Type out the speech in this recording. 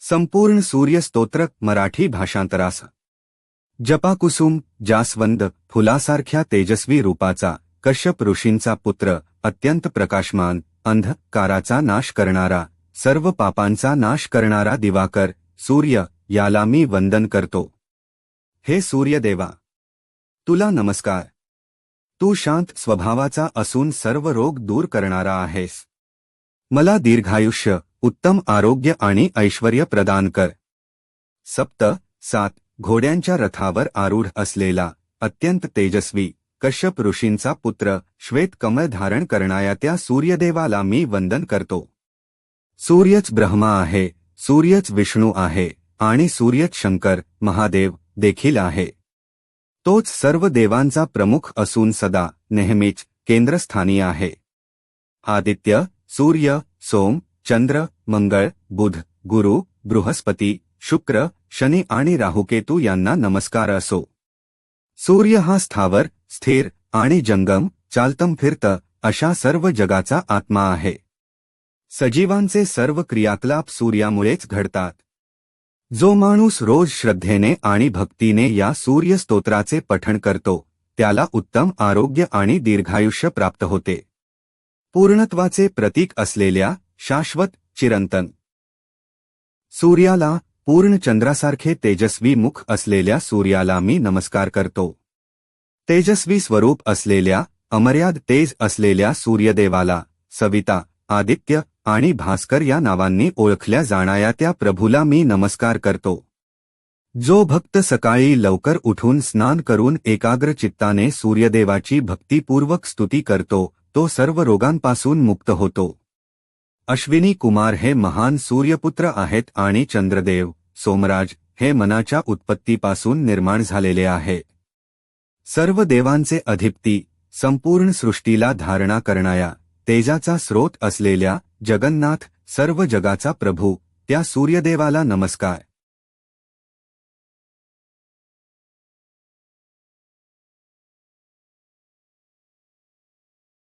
संपूर्ण सूर्य स्तोत्र मराठी भाषांतरास जपाकुसुम जास्वंद फुलासारख्या तेजस्वी रूपाचा कश्यप ऋषींचा पुत्र, अत्यंत प्रकाशमान, अंधकाराचा नाश करणारा, सर्व पापांचा नाश करणारा दिवाकर सूर्य, याला मी वंदन करतो। हे सूर्यदेवा, तुला नमस्कार। तू शांत स्वभावाचा असून सर्व रोग दूर करणारा आहेस। मला दीर्घायुष्य, उत्तम आरोग्य आणि ऐश्वर्य प्रदान कर। 7 घोड्यांच्या रथावर आरूढ असलेला, अत्यंत तेजस्वी, कश्यप ऋषींचा पुत्र, श्वेत कमळ धारण करणाऱ्या त्या सूर्यदेवाला मी वंदन करतो। सूर्यच ब्रह्मा आहे, सूर्यच विष्णू आहे आणि सूर्यच शंकर महादेव देखील आहे। तोच सर्व देवांचा प्रमुख असून सदा नेहमीच केंद्रस्थानी आहे। आदित्य, सूर्य, सोम, चंद्र, मंगळ, बुध, गुरु, बृहस्पती, शुक्र, शनी आणि राहुकेतू यांना नमस्कार असो। सूर्य हा स्थावर, स्थिर आणि जंगम, चालतं फिरतं अशा सर्व जगाचा आत्मा आहे। सजीवांचे सर्व क्रियाकलाप सूर्यामुळेच घडतात। जो माणूस रोज श्रद्धेने आणि भक्तीने या सूर्य स्तोत्राचे पठण करतो, त्याला उत्तम आरोग्य आणि दीर्घायुष्य प्राप्त होते। पूर्णत्वाचे प्रतीक असलेल्या शाश्वत चिरंतन सूर्याला, पूर्ण चंद्रासारखे तेजस्वी मुख असलेल्या सूर्याला मी नमस्कार करतो। तेजस्वी स्वरूप असलेल्या, अमर्याद तेज असलेल्या सूर्यदेवाला, सविता, आदित्य आणि भास्कर या नावांनी ओळखल्या जाणाऱ्या त्या प्रभूला मी नमस्कार करतो। जो भक्त सकाळी लवकर उठून स्नान करून एकाग्र चित्ताने सूर्यदेवाची भक्तिपूर्वक स्तुती करतो, तो सर्व रोगांपासून मुक्त होतो। अश्विनी कुमार हे महान सूर्यपुत्र आहेत आणि चंद्रदेव, सोमराज हे मनाच्या उत्पत्तीपासून निर्माण झालेले आहेत। सर्व देवांचे अधिपती, संपूर्ण सृष्टीला धारणा करणाया, तेजाचा स्रोत असलेल्या, जगन्नाथ, सर्व जगाचा प्रभू, त्या सूर्यदेवाला नमस्कार।